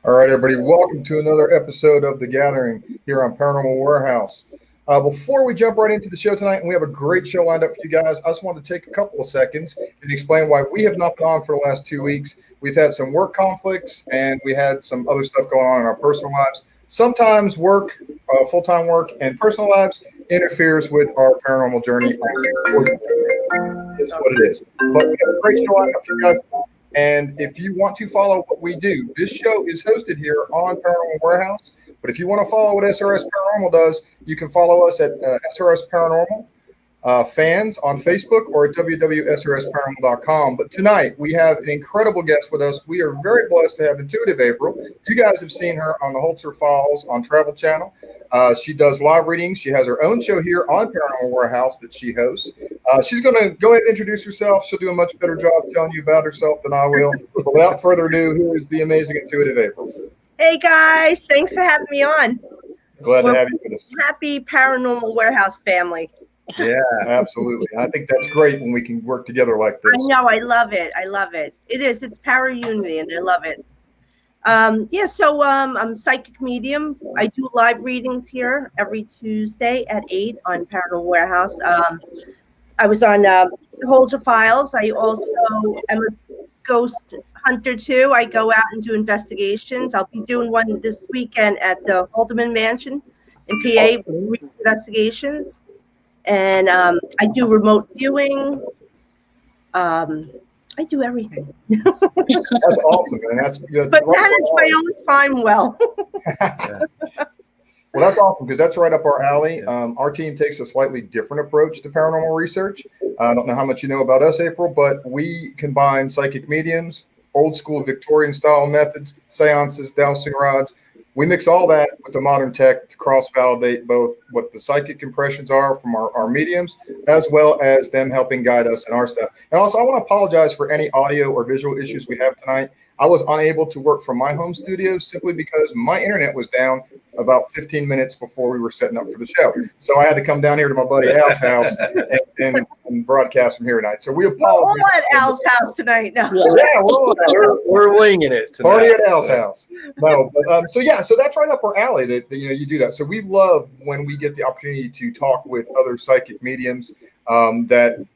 All right, everybody, welcome to another episode of The Gathering here on Paranormal Warehouse. Before we jump right into the show tonight, and we have a great show lined up for you guys, I just wanted to take a couple of seconds and explain why we have not been on for the last 2 weeks. We've had some work conflicts, and we had some other stuff going on in our personal lives. Sometimes work, full-time work, and personal lives interferes with our paranormal journey. It's what it is. But we have a great show lined up for you guys. And if you want to follow what we do, this show is hosted here on Paranormal Warehouse. But if you want to follow what SRS Paranormal does, you can follow us at SRS Paranormal fans on Facebook or at www.srsparanormal.com. But tonight, we have an incredible guest with us. We are very blessed to have Intuitive April. You guys have seen her on the Holzer Files on Travel Channel. She does live readings. She has her own show here on Paranormal Warehouse that she hosts. She's going to go ahead and introduce herself. She'll do a much better job telling you about herself than I will. But without further ado, here is the amazing Intuitive April. Hey guys, thanks for having me on. Glad to have you with us. Happy Paranormal Warehouse family. Yeah, absolutely. I think that's great when we can work together like this. I know, I love it. I love it. It's power unity, and I love it. I'm a psychic medium. I do live readings here every Tuesday at 8 on Paranormal Warehouse. I was on Holzer Files. I also am a ghost hunter too. I go out and do investigations. I'll be doing one this weekend at the Haldeman Mansion in PA, investigations. And I do remote viewing. I do everything. That's awesome, man. That's but manage my own time well. Well, that's awesome because that's right up our alley. Our team takes a slightly different approach to paranormal research. I don't know how much you know about us, April, but we combine psychic mediums, old school Victorian style methods, seances, dowsing rods. We mix all that with the modern tech to cross-validate both what the psychic impressions are from our mediums, as well as them helping guide us in our stuff. And also, I want to apologize for any audio or visual issues we have tonight. I was unable to work from my home studio simply because my internet was down about 15 minutes before we were setting up for the show. So I had to come down here to my buddy Al's house and broadcast from here tonight. So we apologize. We're at Al's house tonight. No. Yeah, we're winging it tonight. Party at Al's house. No, but so that's right up our alley that you do that. So we love when we get the opportunity to talk with other psychic mediums that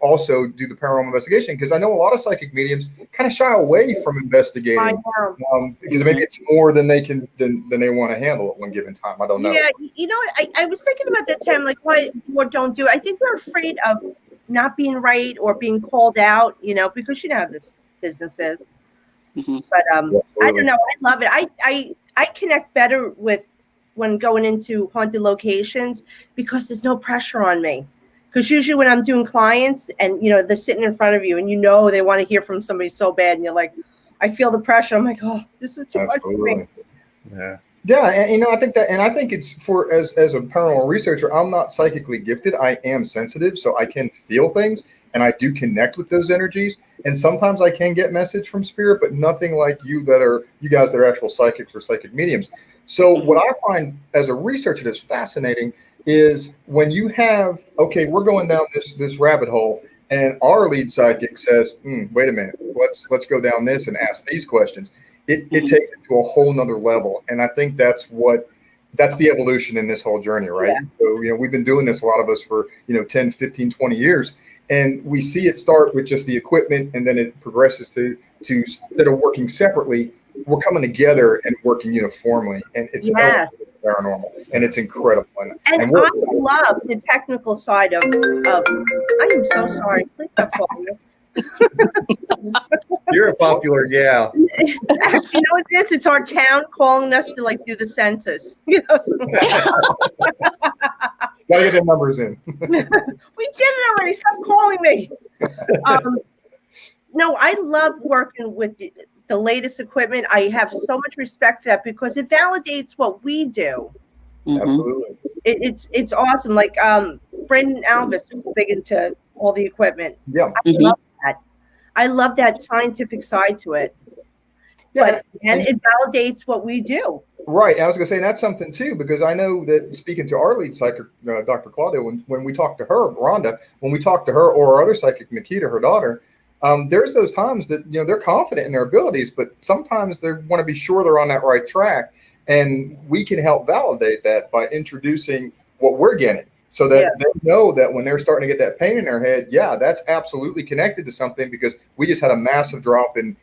also do the paranormal investigation, because I know a lot of psychic mediums kind of shy away from investigating because maybe it's more than they can than they want to handle at one given time. I don't know. Yeah, you know what? I was thinking about that time, like why more don't do it. I think they're afraid of not being right or being called out, because how this business is. Mm-hmm. But I don't know. I love it. I connect better with when going into haunted locations because there's no pressure on me. Because usually when I'm doing clients and, they're sitting in front of you and they want to hear from somebody so bad and you're like, I feel the pressure. I'm like, oh, this is too much for me. Yeah. Yeah. And, I think it's as a paranormal researcher, I'm not psychically gifted. I am sensitive, so I can feel things and I do connect with those energies. And sometimes I can get message from spirit, but nothing like you guys that are actual psychics or psychic mediums. So what I find as a researcher that's fascinating is when you have, we're going down this rabbit hole and our lead psychic says, wait a minute, let's go down this and ask these questions. It takes it to a whole nother level. And I think that's the evolution in this whole journey, right? Yeah. So, we've been doing this, a lot of us, for, 10, 15, 20 years. And we see it start with just the equipment, and then it progresses to instead of working separately, we're coming together and working uniformly. And it's paranormal, and it's incredible. And I love the technical side of I am so sorry. Please don't call me. You're a popular gal. You know what it is? It's our town calling us to do the census. Gotta get the numbers in. We did it already. Stop calling me. No, I love working with the latest equipment. I have so much respect for that because it validates what we do. Absolutely. It's awesome. Like Brendan Alvis was big into all the equipment. Yeah. I love that. I love that scientific side to it. Yeah, and it validates what we do. Right. I was going to say that's something too, because I know that speaking to our lead psychic, Dr. Claudia, when we talk to her, Rhonda, when we talk to her or our other psychic, Nikita, her daughter, there's those times that, you know, they're confident in their abilities, but sometimes they want to be sure they're on that right track. And we can help validate that by introducing what we're getting, so that they know that when they're starting to get that pain in their head, yeah, that's absolutely connected to something, because we just had a massive drop in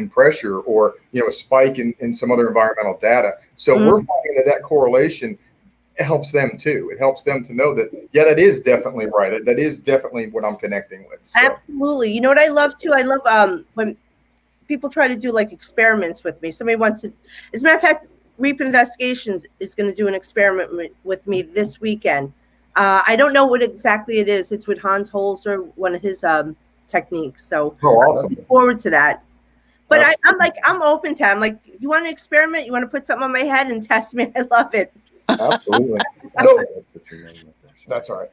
pressure, or, you know, a spike in some other environmental data. So we're finding that correlation helps them too. It helps them to know that, yeah, that is definitely right. That is definitely what I'm connecting with. So. Absolutely. You know what I love too? I love when people try to do like experiments with me. Somebody wants to, as a matter of fact, Reap Investigations is going to do an experiment with me this weekend. I don't know what exactly it is. It's with Hans Holzer, one of his techniques. So awesome. I'm looking forward to that. But I'm open to it. I'm like, you want to experiment? You want to put something on my head and test me? I love it. Absolutely. So that's all right.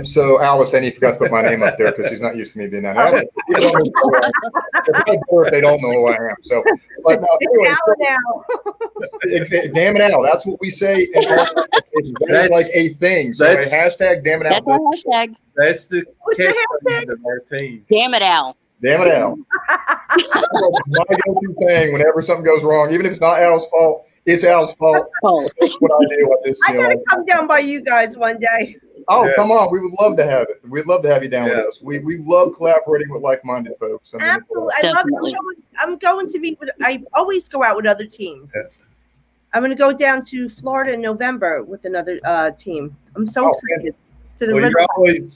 So Al was saying he forgot to put my name up there because she's not used to me being that. If they don't know who I am. So, but anyway, damn it, Al. That's what we say. That's like a thing. So that's, hashtag damn it, Al. That's our hashtag. That's the catchphrase of our team. Damn it, Al. Damn it, Al. My go-to saying whenever something goes wrong, even if it's not Al's fault. It's Al's fault. That's what I do. I gotta come down by you guys one day. Oh, come on. We would love to have it. We'd love to have you down with us. We love collaborating with like-minded folks. I mean, absolutely. I love it. I'm going to be, I always go out with other teams. Yeah. I'm going to go down to Florida in November with another team. I'm so excited.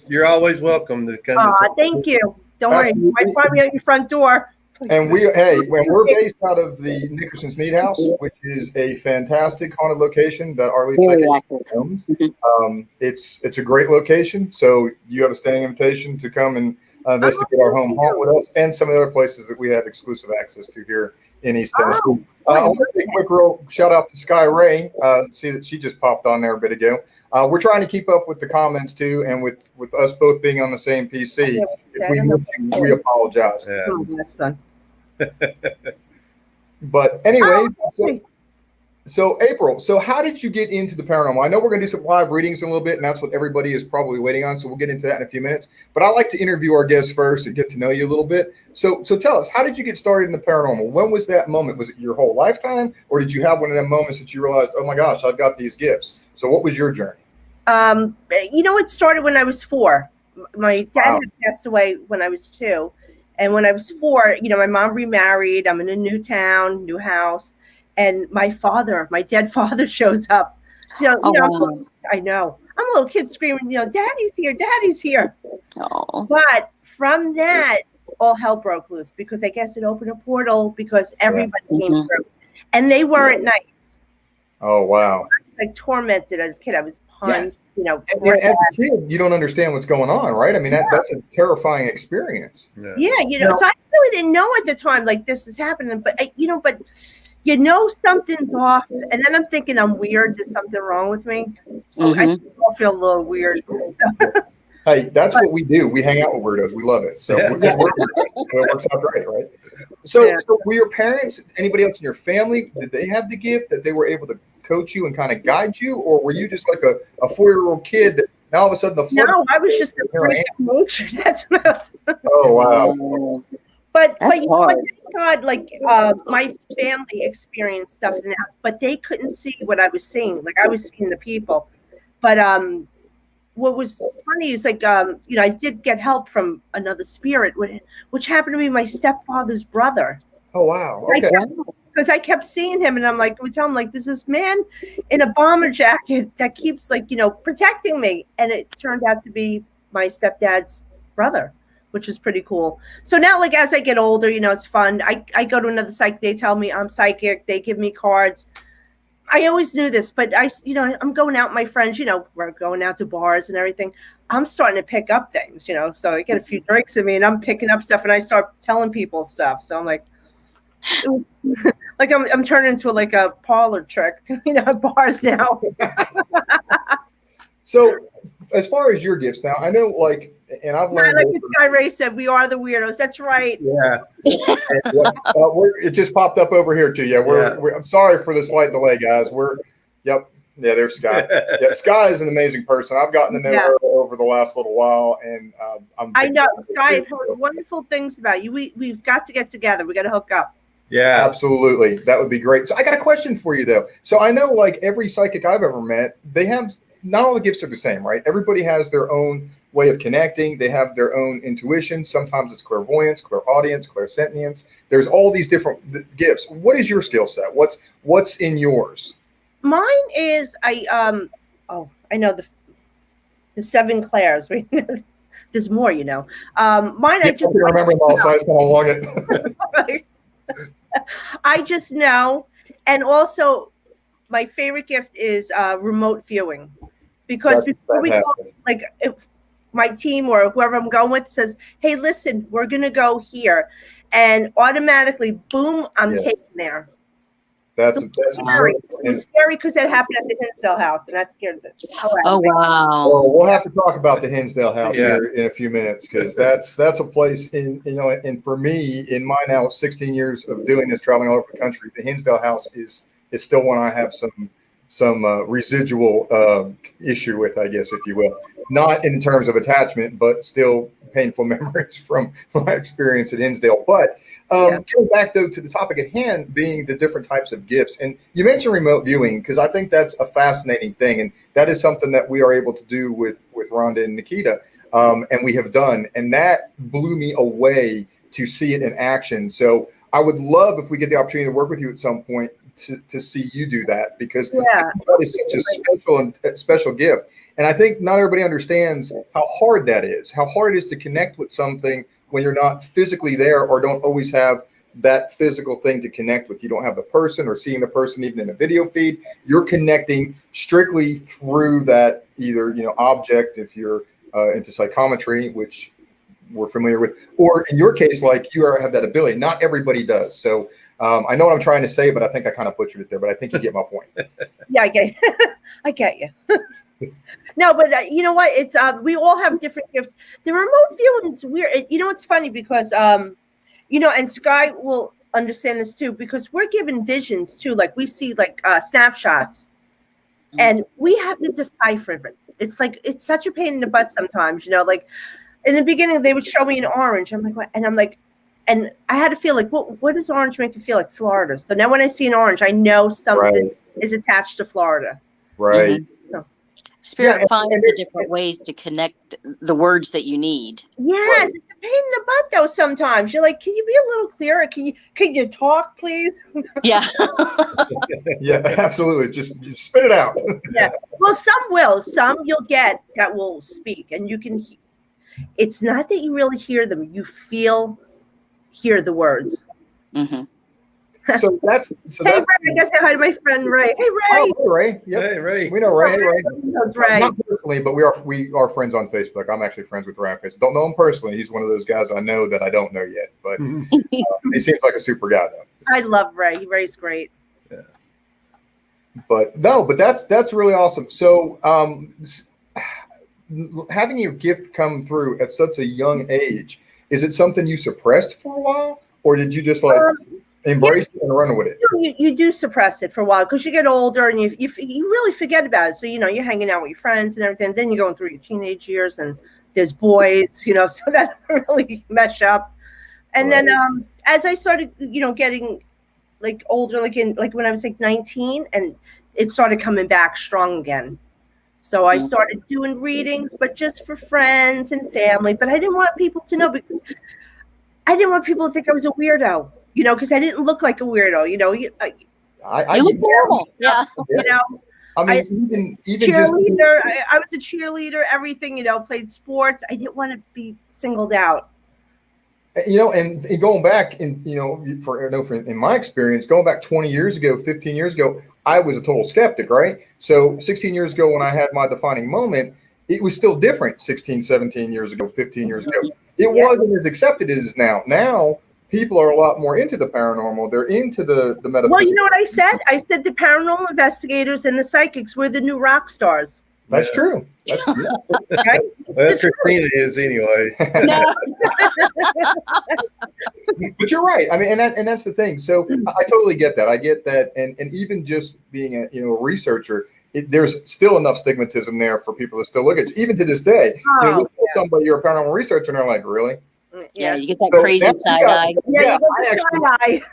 You're always welcome to come. Thank you. Don't worry. Might find me at your front door. And we're based out of the Nickerson's Need House, which is a fantastic haunted location that our lead psychic owns. It's a great location, so you have a standing invitation to come and investigate our home haunt with us, and some of the other places that we have exclusive access to here in East Tennessee. I want to say a quick shout out to Sky Ray. See that she just popped on there a bit ago. We're trying to keep up with the comments too, and with us both being on the same PC. If we miss you, we apologize. Yeah. But anyway, so April, so how did you get into the paranormal? I know we're going to do some live readings in a little bit, and that's what everybody is probably waiting on. So we'll get into that in a few minutes. But I like to interview our guests first and get to know you a little bit. So tell us, how did you get started in the paranormal? When was that moment? Was it your whole lifetime, or did you have one of them moments that you realized, oh my gosh, I've got these gifts? So what was your journey? It started when I was 4. My dad had passed away when I was 2. And when I was 4, my mom remarried. I'm in a new town, new house. And my dead father shows up. So, I know. I'm a little kid screaming, Daddy's here, Daddy's here. Oh. But from that, all hell broke loose, because I guess it opened a portal, because everybody came through. And they weren't nice. Oh, wow. So I was, like, tormented as a kid. I was punched. And as a kid, you don't understand what's going on, right? I mean, that's a terrifying experience. So I really didn't know at the time, like, this is happening, but something's off, and then I'm thinking I'm weird. There's something wrong with me. I feel a little weird. Hey, that's what we do. We hang out with weirdos. We love it. So it works out great, right? So were your parents, anybody else in your family, did they have the gift that they were able to coach you and kind of guide you, or were you just like a 4-year-old kid that now all of a sudden No, I was just a freak of nature. That's what I was. Oh wow! But thank God, like my family experienced stuff in the house, but they couldn't see what I was seeing. Like, I was seeing the people, but what was funny is, like, I did get help from another spirit, which happened to be my stepfather's brother. Oh wow! Okay. Because I kept seeing him, and I'm like, we tell him, like, there's this man in a bomber jacket that keeps, like, protecting me. And it turned out to be my stepdad's brother, which was pretty cool. So now, like, as I get older, it's fun. I go to another psychic. They tell me I'm psychic. They give me cards. I always knew this, but I'm going out with my friends, we're going out to bars and everything. I'm starting to pick up things, so I get a few drinks in me, and I'm picking up stuff, and I start telling people stuff. So I'm like, like I'm turning into like a parlor trick, bars now. So as far as your gifts now, I know, like, and I've learned, like this guy Ray said, we are the weirdos. That's right. Yeah. It just popped up over here too. Yeah, I'm sorry for the slight delay, guys. Yeah, there's Sky. Yeah, Sky is an amazing person. I've gotten to know her over the last little while, and I know, Sky. I've heard wonderful things about you. We've got to get together. We got to hook up. Yeah, absolutely. That would be great. So I got a question for you though. So I know like every psychic I've ever met, they have not all the gifts are the same, right? Everybody has their own way of connecting. They have their own intuition. Sometimes it's clairvoyance, clairaudience, clairsentience. There's all these different gifts. What is your skill set? What's in yours? Mine is I know the 7 clairs. There's more, you know. Mine I just remember them all, so I just want to log it. I just know, and also my favorite gift is remote viewing, because before we go, like if my team or whoever I'm going with says, "Hey, listen, we're gonna go here," and automatically, boom, I'm taken there. That's scary. It's scary because that happened at the Hinsdale house, and that scared the Oh wow! Well, we'll have to talk about the Hinsdale house here in a few minutes, because that's a place and for me, in my now 16 years of doing this, traveling all over the country, the Hinsdale house is still one I have some residual issue with, I guess, if you will. Not in terms of attachment, but still painful memories from my experience at Hinsdale. But coming back, though, to the topic at hand, being the different types of gifts. And you mentioned remote viewing, because I think that's a fascinating thing. And that is something that we are able to do with Rhonda and Nikita, and we have done. And that blew me away to see it in action. So I would love if we get the opportunity to work with you at some point to see you do that, because that is such a special gift. And I think not everybody understands how hard that is, how hard it is to connect with something when you're not physically there or don't always have that physical thing to connect with. You don't have the person or seeing the person even in a video feed. You're connecting strictly through that either, object, if you're into psychometry, which we're familiar with, or in your case, like you have that ability. Not everybody does. So I know what I'm trying to say, but I think I kind of butchered it there, but I think you get my point. Yeah, I get I get you. No, but you know what? It's we all have different gifts. The remote viewing is weird. It's funny because and Sky will understand this too, because we're given visions too. Like we see like snapshots, and we have to decipher it. It's like it's such a pain in the butt sometimes. Like in the beginning they would show me an orange. I'm like, what? And I'm like, and I had to feel like, what does orange make you feel like? Florida. So now when I see an orange, I know something is attached to Florida. Right. Spirit finds the different ways to connect the words that you need. Yes, it's a pain in the butt though. Sometimes you're like, can you be a little clearer? Can you talk, please? Yeah. Yeah, absolutely. Just spit it out. Yeah. Well, some will. Some you'll get that will speak, and you can. It's not that you really hear them; you hear the words. Mm-hmm. Hey, Ray, I guess say hi to my friend Ray. Hey, Ray. Oh, hey, Ray. Yep. Hey, Ray. We know Ray. Hey, Ray. Ray. Not personally, but we are friends on Facebook. I'm actually friends with Ray on Facebook. Don't know him personally. He's one of those guys I know that I don't know yet, but he seems like a super guy, though. I love Ray. Ray's great. Yeah. But that's really awesome. So, having your gift come through at such a young age, is it something you suppressed for a while, or did you just embrace it and run with it? You do suppress it for a while because you get older and you really forget about it. So you're hanging out with your friends and everything. Then you're going through your teenage years and there's boys, so that really mess up. And then as I started, getting like older, like when I was like 19, and it started coming back strong again. So I started doing readings, but just for friends and family. But I didn't want people to know, because I didn't want people to think I was a weirdo, because I didn't look like a weirdo, you look normal. Yeah. I mean, even cheerleader. I was a cheerleader, everything, played sports. I didn't want to be singled out. And going back in my experience, going back 20 years ago, 15 years ago, I was a total skeptic, right? So 16 years ago when I had my defining moment, it was still different 16, 17 years ago, 15 years ago. It wasn't as accepted as now. Now people are a lot more into the paranormal. They're into the metaphysical. Well, you know what I said? I said the paranormal investigators and the psychics were the new rock stars. That's true. That's true. Right? Well, Christina is anyway. But you're right. I mean, and that's the thing. So I totally get that. I get that. And even just being a researcher, there's still enough stigmatism there for people to still look at you, even to this day. You know, you tell somebody you're a paranormal researcher, and they're like, really? Yeah, you get that crazy side eye. Yeah, I actually,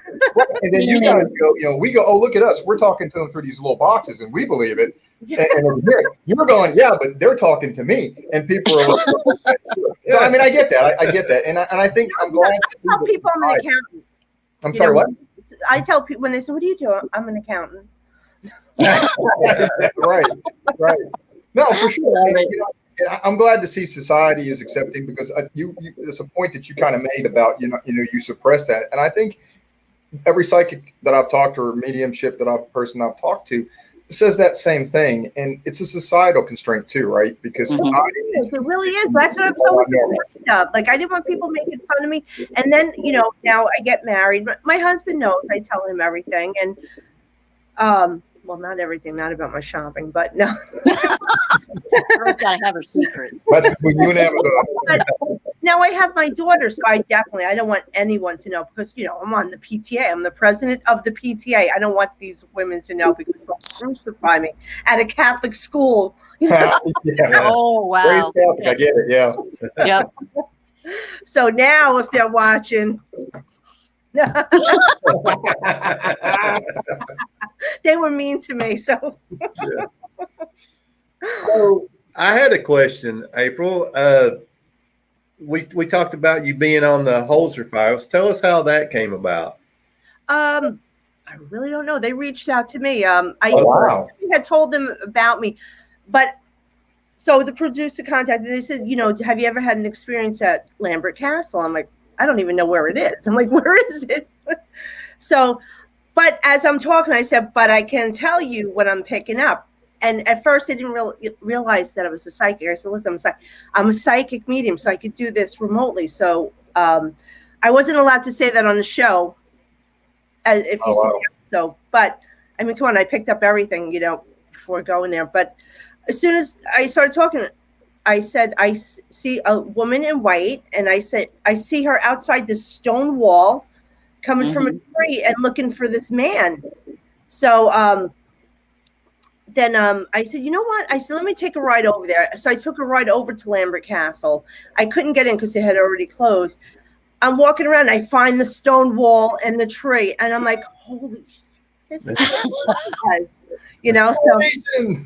and then you guys go, you know, we go, oh, look at us. We're talking to them through these little boxes, and we believe it. And you're going, yeah, but they're talking to me, and people are like, okay, sure. So I mean, I get that, I get that, and I think I'm glad. I tell people I'm an accountant. I'm sorry, what? I tell people when they say, "What do you do?" I'm an accountant. right. No, for sure. And, you know, I'm glad to see society is accepting, because there's a point that you kind of made about you suppress that, and I think every psychic that I've talked to, or mediumship person I've talked to, says that same thing, and it's a societal constraint too, right? Because society, it really is. That's what I'm so afraid of. Like, I didn't want people making fun of me, and then now I get married. My husband knows. I tell him everything, and well, not everything, not about my shopping, but no. Girl's got to have her secrets. That's between you and Amazon. But now I have my daughter, so I don't want anyone to know, because I'm on the PTA. I'm the president of the PTA. I don't want these women to know, because they'll crucify me at a Catholic school. Yeah. Oh, wow. I get it. Yeah. Yep. So now, if they're watching, they were mean to me. So I had a question, April. We talked about you being on the Holzer Files. Tell us how that came about. I really don't know. They reached out to me. Wow. I had told them about me, but so the producer contacted. They said, have you ever had an experience at Lambert Castle? I'm like, I don't even know where it is. I'm like, where is it? So, but as I'm talking, I said, but I can tell you what I'm picking up. And at first, I didn't realize that I was a psychic. I said, listen, I'm a psychic medium, so I could do this remotely. So I wasn't allowed to say that on the show. If you see the episode. But, I mean, come on, I picked up everything, before going there. But as soon as I started talking, I said, I see a woman in white, and I said, I see her outside this stone wall coming from a tree and looking for this man. So then I said, you know what? I said, let me take a ride over there. So I took a ride over to Lambert Castle. I couldn't get in because it had already closed. I'm walking around. I find the stone wall and the tree, and I'm like, holy shit. This is so because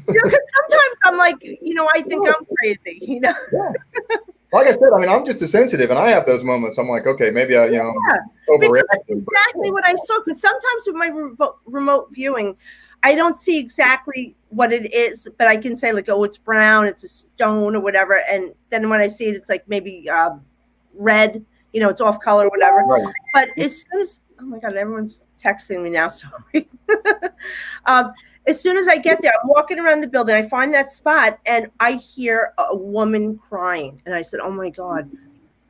sometimes I'm like, I think I'm crazy, Yeah. Like I said, I mean, I'm just as sensitive, and I have those moments. I'm like, okay, maybe I, overreacting. Exactly what I saw. Because sometimes with my remote viewing, I don't see exactly what it is, but I can say like, oh, it's brown, it's a stone or whatever. And then when I see it, it's like maybe red, it's off color or whatever. Right. But as soon as, oh my God, everyone's texting me now. Sorry. As soon as I get there, I'm walking around the building. I find that spot, and I hear a woman crying. And I said, oh my God.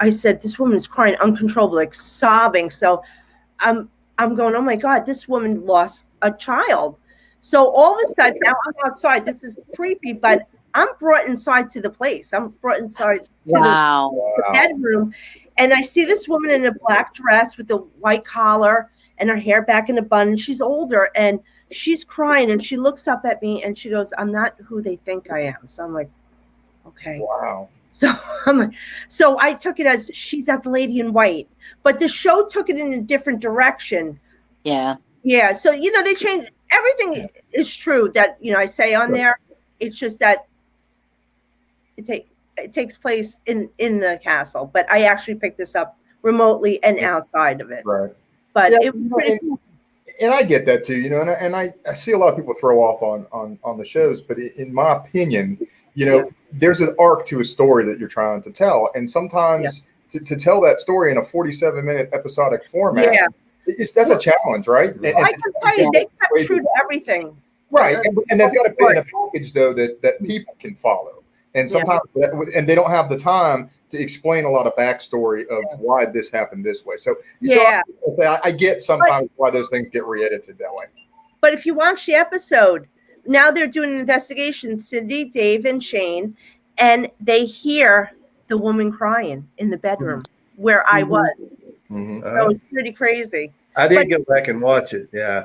I said, this woman is crying uncontrollably, like sobbing. So I'm going, oh my God, this woman lost a child. So all of a sudden, now I'm outside. This is creepy, but I'm brought inside to the place. I'm brought inside to the bedroom. And I see this woman in a black dress with a white collar and her hair back in a bun. She's older, and she's crying, and she looks up at me, and she goes, I'm not who they think I am. So I'm like, okay. Wow. So I took it as she's that lady in white. But the show took it in a different direction. Yeah. Yeah. So, they changed. Everything is true that, I say on there. It's just that it takes place in the castle. But I actually picked this up remotely and outside of it. Right. But yeah, and I get that too, and I see a lot of people throw off on the shows, but in my opinion, there's an arc to a story that you're trying to tell. And sometimes to tell that story in a 47-minute episodic format, that's a challenge, right? I can tell you, they kept true to everything. Right. And they've got to put in a package, though, that people can follow. And sometimes, and they don't have the time to explain a lot of backstory of why this happened this way. So I get sometimes why those things get re-edited that way. But if you watch the episode, now they're doing an investigation, Cindy, Dave, and Shane, and they hear the woman crying in the bedroom where I was. So it was pretty crazy. I did go back and watch it. Yeah.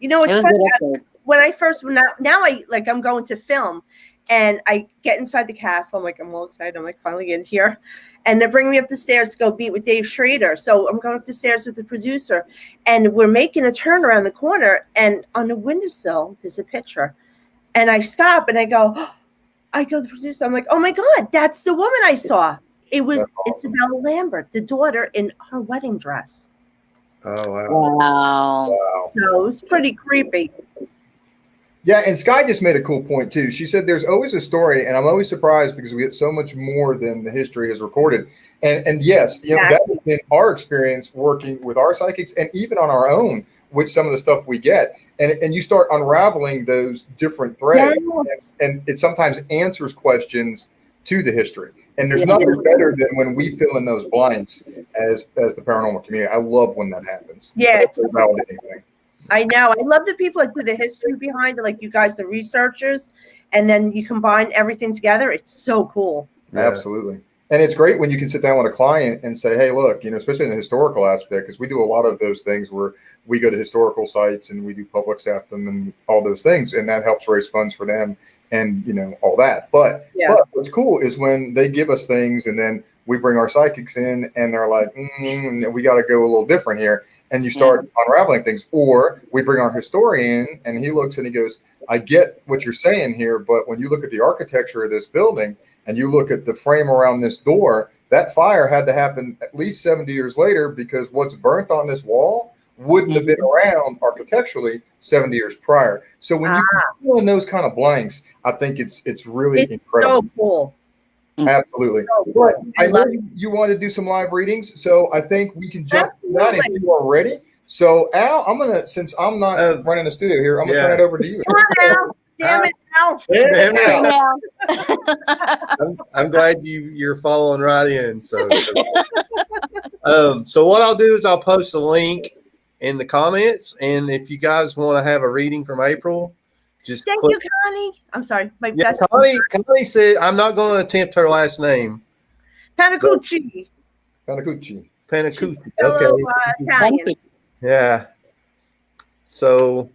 It's funny. when I first now I'm going to film, and I get inside the castle. I'm like, I'm all excited. I'm like, finally in here, and they're bringing me up the stairs to go meet with Dave Schrader. So I'm going up the stairs with the producer, and we're making a turn around the corner, and on the windowsill there's a picture, and I stop and I go to the producer. I'm like, oh my God, that's the woman I saw. It was Isabella Lambert, the daughter, in her wedding dress. Oh wow. Wow. So it was pretty creepy. Yeah, and Sky just made a cool point too. She said there's always a story, and I'm always surprised because we get so much more than the history has recorded. And yes, you know, that has been our experience working with our psychics and even on our own with some of the stuff we get. And you start unraveling those different threads, and it sometimes answers questions to the history. And there's nothing better than when we fill in those blanks as the paranormal community. I love when that happens. Yeah, it's validating thing. I know. I love the people that do the history behind it, like you guys, the researchers, and then you combine everything together. It's so cool. Yeah. Absolutely. And it's great when you can sit down with a client and say, hey, look, you know, especially in the historical aspect, because we do a lot of those things where we go to historical sites and we do public septum and all those things, and that helps raise funds for them and, you know, all that. But what's cool is when they give us things and then we bring our psychics in and they're like, we got to go a little different here. And you start unraveling things. Or we bring our historian and he looks and he goes, I get what you're saying here, but when you look at the architecture of this building and you look at the frame around this door, that fire had to happen at least 70 years later because what's burnt on this wall wouldn't have been around architecturally 70 years prior. So when you fill in those kind of blanks, I think it's really incredible. So cool. Absolutely. But I know you want to do some live readings, so I think we can jump to that if you are ready. So Al, I'm gonna, since I'm not running the studio here, I'm gonna turn it over to you. Come on, Al. Damn it, Al. I'm glad you're following right in. So so what I'll do is I'll post a link in the comments, and if you guys want to have a reading from April, just thank you, Connie. I'm sorry. Connie said I'm not going to attempt her last name. Panacucci. Panacucci. Okay. Italian. Yeah. So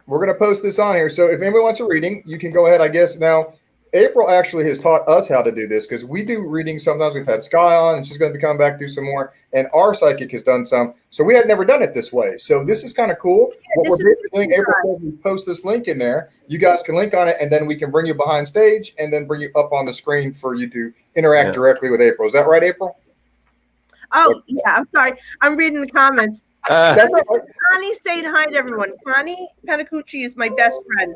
we're going to post this on here. So if anybody wants a reading, you can go ahead, I guess. Now, April actually has taught us how to do this because we do readings. Sometimes we've had Sky on and she's going to come back, do some more. And our psychic has done some. So we had never done it this way. So this is kind of cool. What we're basically doing, April says we post this link in there. You guys can link on it and then we can bring you behind stage and then bring you up on the screen for you to interact directly with April. Is that right, April? Oh, yeah. I'm sorry. I'm reading the comments. That's right. Connie saying hi to everyone. Connie Panacucci is my best friend.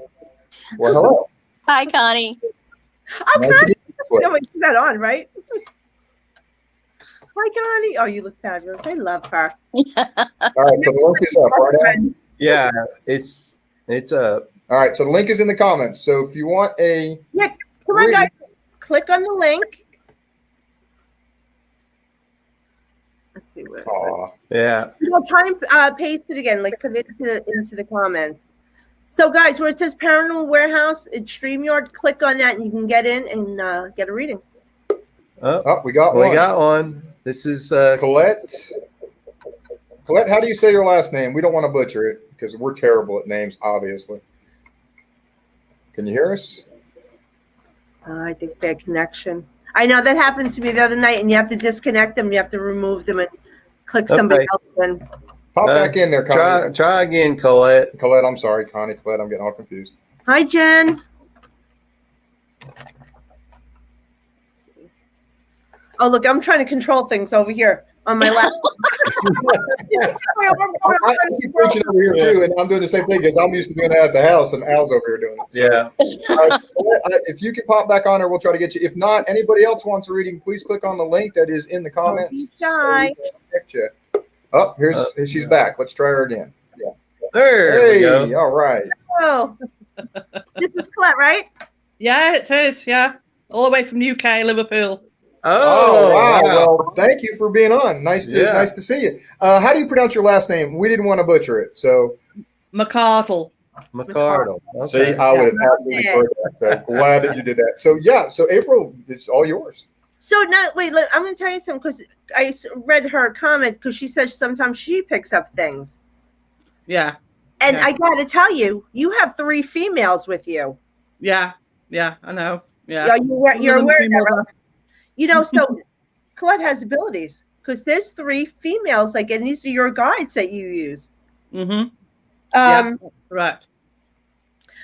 Well, hello. Hi, Connie. Oh, Connie. No, wait, put that on, right? Hi, Connie. Oh, you look fabulous. I love her. All right, so the link is up, right? Yeah, it's up. All right, so the link is in the comments. So if you want a come on, guys, click on the link. Let's see where. Yeah. I'll try and paste it again, like put it into the comments. So, guys, where it says Paranormal Warehouse, it's StreamYard. Click on that, and you can get in and get a reading. We got one. We got one. This is Colette. Colette, how do you say your last name? We don't want to butcher it because we're terrible at names, obviously. Can you hear us? I think bad connection. I know that happened to me the other night, and you have to disconnect them. You have to remove them and click somebody else in. Pop back in there, Connie. Try again, Colette. Colette, I'm sorry, Connie. Colette, I'm getting all confused. Hi, Jen. Oh, look, I'm trying to control things over here on my lap. I keep reaching over here too, and I'm doing the same thing because I'm used to doing that at the house, and Al's over here doing it. So, if you can pop back on there, we'll try to get you. If not, anybody else wants a reading, please click on the link that is in the comments. Oh, she's back. Let's try her again. Yeah. There we go. All right. Oh, this is Colette, right? Yeah, it is. Yeah, all the way from UK, Liverpool. Oh wow! Well, thank you for being on. Nice to see you. How do you pronounce your last name? We didn't want to butcher it, so McCardle. Okay. See, I would have absolutely heard that. So glad that you did that. So so April, it's all yours. So now, wait, look, I'm going to tell you something because I read her comments because she says sometimes she picks up things. Yeah. And I got to tell you, you have 3 females with you. Yeah, I know. Yeah, you're aware of that, right? You know, so Colette has abilities because there's 3 females, like, and these are your guides that you use. Mm-hmm. Yeah, right.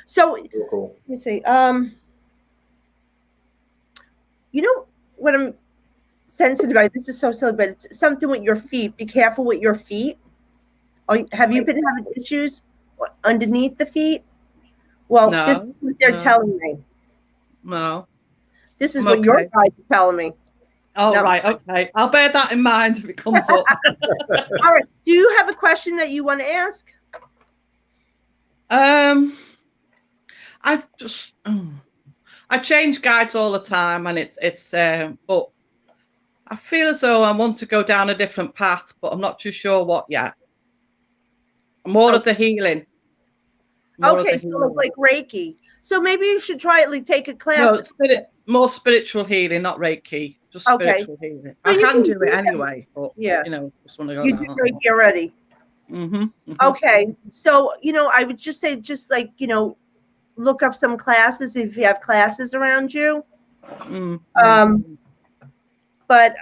So, cool. let me see. You know what I'm sensitive about? This is so silly, but it's something with your feet. Be careful with your feet. Have you been having issues underneath the feet? Well, No, this is what they're telling me. No. This is what your guys are telling me. Oh, no. Right. Okay. I'll bear that in mind if it comes up. All right. Do you have a question that you want to ask? I change guides all the time, and it's but I feel as though I want to go down a different path, but I'm not too sure what yet. More of the healing. So like Reiki. So maybe you should try it. Like take a class. No, more spiritual healing, not Reiki. Just spiritual healing. So I can do it anyway, but you know, just want to go. You do Reiki already. Mm-hmm. Okay, so you know, I would just say, just like, you know, look up some classes if you have classes around you. Mm-hmm. But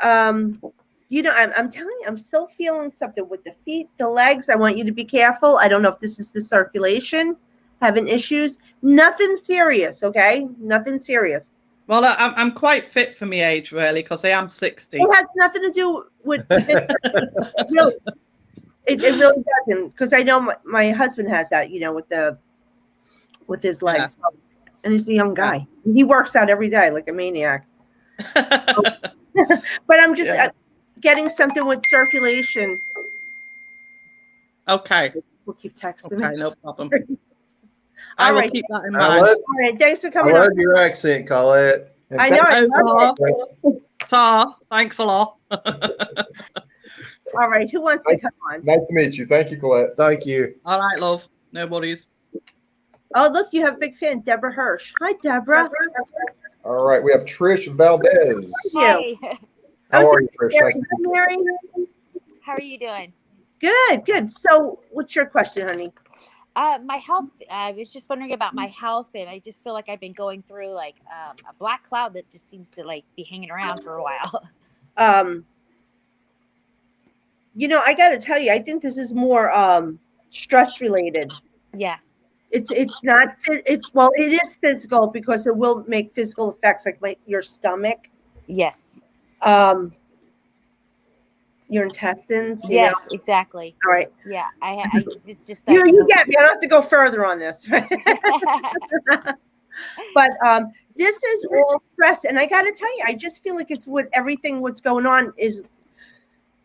you know, I'm telling you, I'm still feeling something with the feet, the legs. I want you to be careful. I don't know if this is the circulation having issues. Nothing serious, okay? Nothing serious. Well, I'm quite fit for my age, really, because I am 60. It has nothing to do with really. It really doesn't, because I know my husband has that, you know, with his legs, and he's a young guy. He works out every day like a maniac. But I'm just getting something with circulation. Okay. We'll keep texting me. Okay, no problem. I will keep that in mind. All right, thanks for coming. I love your accent, Colette. And I know. I love it. Ta, thanks a lot. All right, who wants to come on? Nice to meet you. Thank you, Colette. Thank you. All right, love. No worries. Oh, look, you have a big fan, Deborah Hirsch. Hi, Deborah. All right, we have Trish Valdez. Hey, How are you, Trish? Mary, Nice to meet you. Mary. how are you doing? Good. So, what's your question, honey? My health. I was just wondering about my health, and I just feel like I've been going through like a black cloud that just seems to like be hanging around for a while. You know, I got to tell you, I think this is more stress related. Yeah. It's not. Well, it is physical because it will make physical effects like your stomach. Yes. Your intestines. Yes, exactly. All right. Yeah, I was just. You get me. I don't have to go further on this. Right? But this is all stress, and I got to tell you, I just feel like it's with everything. What's going on is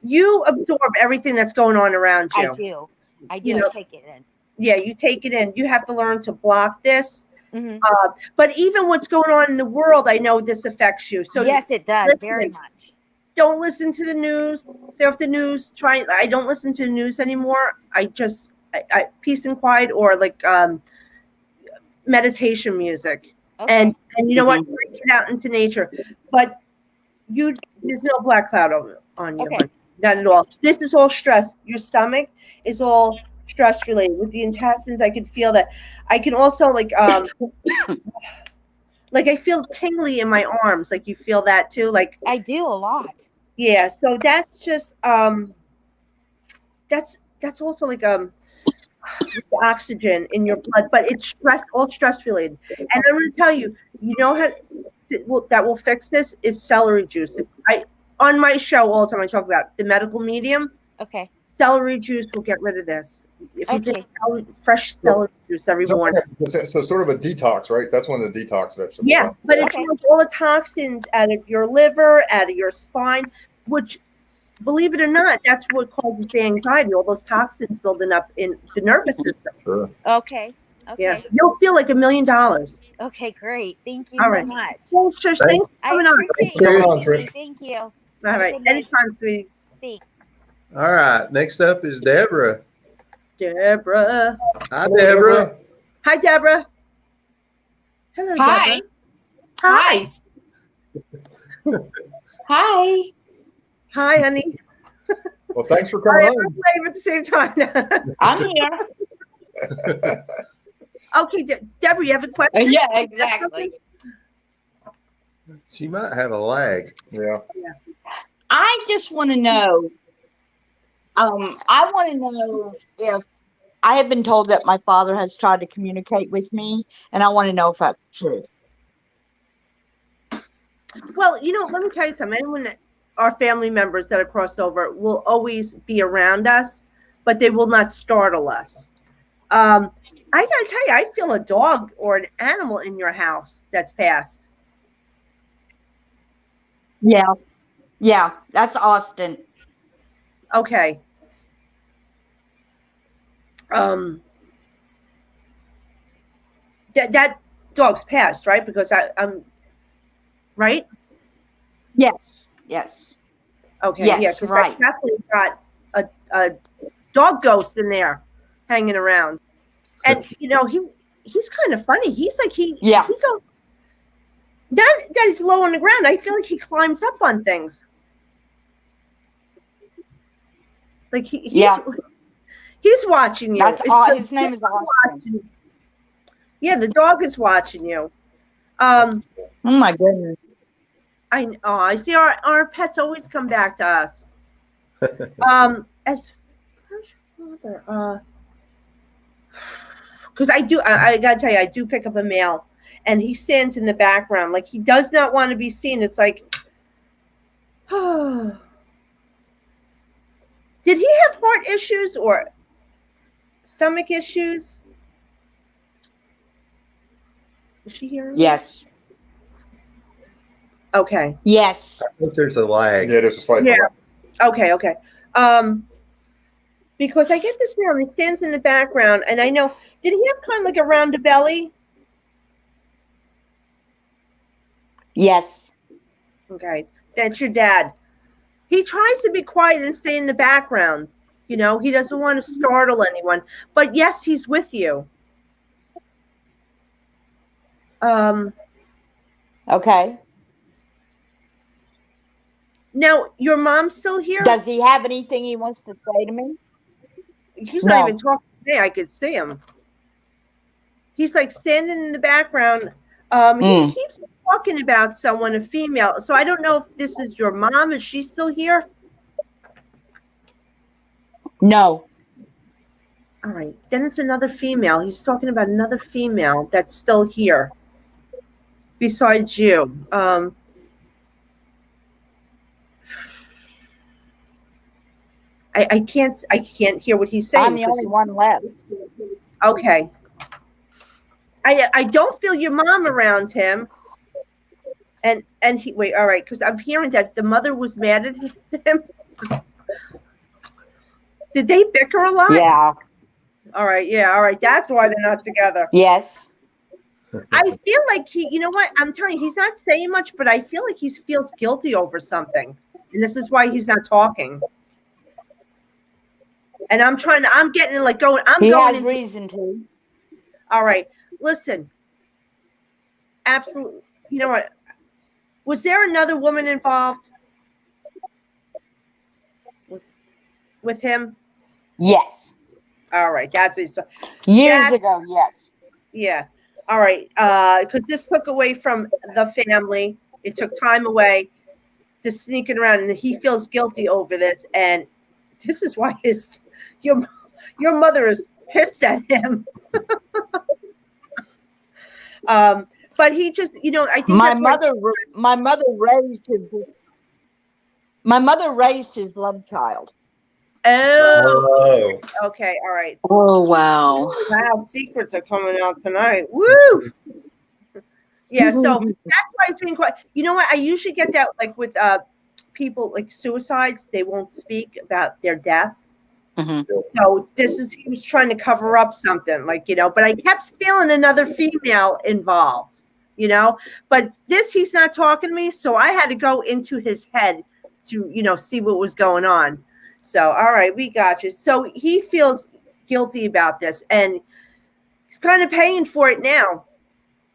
you absorb everything that's going on around you. I do. I take it in. Yeah, you take it in. You have to learn to block this. Mm-hmm. But even what's going on in the world, I know this affects you. So yes, it does very much. Don't listen to the news. Stay off the news. I don't listen to the news anymore. I peace and quiet, or like meditation music. Okay. And you know what? Get out into nature. But there's no black cloud on you. Okay. Not at all. This is all stress. Your stomach is all stress related. With the intestines, I can feel that. I can also like I feel tingly in my arms. Like you feel that too. Like I do a lot. Yeah. So that's just that's also like oxygen in your blood, but it's all stress related. And I'm going to tell you, you know how that will fix this is celery juice. On my show all the time I talk about the medical medium. Okay. Celery juice will get rid of this. If you drink fresh celery juice every morning. So sort of a detox, right? That's one of the detox vegetables. Yeah, right? but it's all the toxins out of your liver, out of your spine, which, believe it or not, that's what causes the anxiety, all those toxins building up in the nervous system. Sure. Okay. Yeah, you'll feel like $1 million. Okay, great. Thank you so much. Well, Trish, thanks for coming on. Thank you. All right, anytime, sweetie. Thanks. All right, next up is Deborah. Deborah. Hi, Deborah. Hi, Deborah. Hello, Hi. Deborah. Hi. Hi. Hi, honey. Well, thanks for coming on. We're at the same time. I'm here. Okay, Deborah, you have a question? Yeah, exactly. She might have a lag. Yeah. I just want to know. I want to know if I have been told that my father has tried to communicate with me, and I want to know if that's true. Well, let me tell you something. Anyone, our family members that are crossed over will always be around us, but they will not startle us. I gotta tell you, I feel a dog or an animal in your house that's passed. Yeah, that's Austin. Okay. That dog's passed, right? Because I'm right. Yes. Okay. Yes, Yeah, because right. I definitely got a dog ghost in there hanging around, and he's kind of funny. He's like he goes that he's low on the ground. I feel like he climbs up on things. Like he's watching you. That's his name is Austin. Yeah, the dog is watching you. Oh my goodness. I see our pets always come back to us. As far as your father, because I gotta tell you, I do pick up a mail, and he stands in the background, like he does not want to be seen. It's like, did he have heart issues or stomach issues? Is she here? Yes. Okay. Yes. I think there's a lag. Yeah, there's a slight Yeah. Okay. Because I get this mail, and he stands in the background, and I know, did he have kind of like a rounded belly? Yes. Okay, that's your dad. He tries to be quiet and stay in the background. He doesn't want to startle anyone. But yes, he's with you. Okay. Now, your mom's still here? Does he have anything he wants to say to me? He's not even talking to me. I could see him. He's like standing in the background. He keeps talking about someone, a female. So I don't know if this is your mom. Is she still here? No. All right. Then it's another female. He's talking about another female that's still here besides you. I can't hear what he's saying. I'm the only one left. Okay. I don't feel your mom around him. And he wait, all right, because I'm hearing that the mother was mad at him. Did they bicker a lot? Yeah. All right. That's why they're not together. Yes. I feel like you know what? I'm telling you, he's not saying much, but I feel like he feels guilty over something. And this is why he's not talking. And I'm getting like going. He has reason to. All right. Listen. Absolutely. You know what? Was there another woman involved with him? Yes. All right. That's it. Years ago, yes. Yeah. All right. Because this took away from the family. It took time away. Just sneaking around, and he feels guilty over this. And this is why your mother is pissed at him. But he just, I think my mother raised his love child. Oh. Okay. All right. Oh, wow. Wow. Secrets are coming out tonight. Woo. Yeah. So that's why it's being quiet. You know what? I usually get that like with people like suicides. They won't speak about their death. Mm-hmm. So he was trying to cover up something but I kept feeling another female involved, but he's not talking to me. So I had to go into his head to, see what was going on. So, all right, we got you. So he feels guilty about this and he's kind of paying for it now,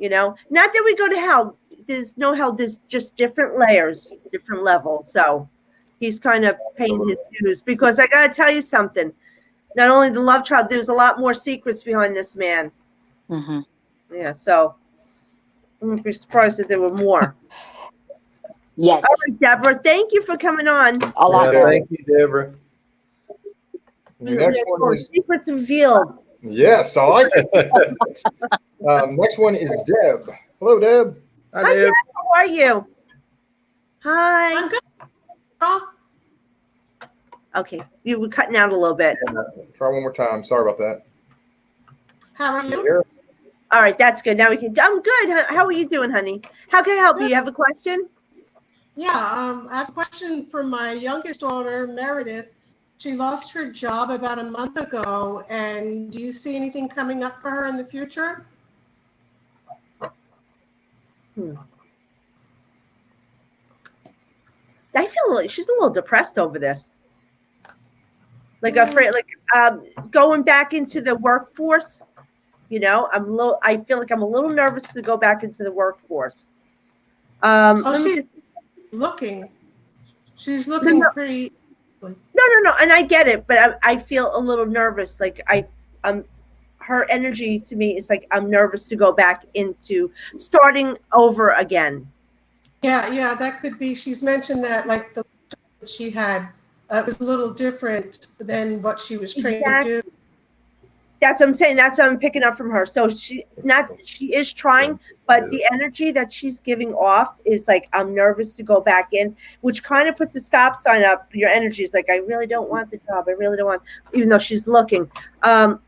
not that we go to hell. There's no hell. There's just different layers, different levels. So he's kind of paying his dues because I got to tell you something. not only the love child, there's a lot more secrets behind this man. Mhm. Yeah, so I'm gonna be surprised if there were more. Yes, All right, Deborah, thank you for coming on. a lot Yeah, more. thank you, Deborah. The next one is Secrets revealed. yes, I like it. Next one is Deb. Hello, Deb. Hi, Hi, Deb. Deb. How are you? Hi. I'm good. Oh, Okay, you were cutting out a little bit. Try one more time. Sorry about that. how are you? Here. All right, that's good. Now we can. I'm good. How are you doing, honey? How can I help you? You have a question? Yeah, I have a question for my youngest daughter, Meredith. She lost her job about a month ago, and do you see anything coming up for her in the future? I feel like she's a little depressed over this. Like afraid, like going back into the workforce. You know, I feel like I'm a little nervous to go back into the workforce. She's looking. She's looking pretty. No, and I get it, but I feel a little nervous. Like her energy to me is like I'm nervous to go back into starting over again. Yeah, that could be. She's mentioned that like the job that she had was a little different than what she was trained to do. That's what I'm saying. That's what I'm picking up from her. So she is trying, but the energy that she's giving off is like I'm nervous to go back in, which kind of puts a stop sign up for your energy. It's like I really don't want the job. I really don't want, even though she's looking. I'm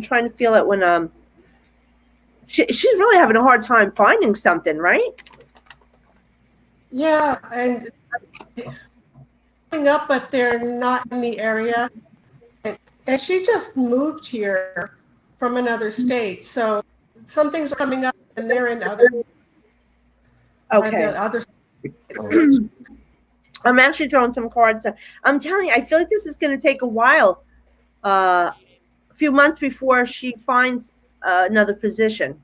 trying to feel it when she's really having a hard time finding something, right? Yeah, and up, but they're not in the area. And she just moved here from another state, so some things are coming up, and they're in other. Okay. Other. I'm actually throwing some cards. I'm telling you, I feel like this is going to take a while, a few months before she finds another position.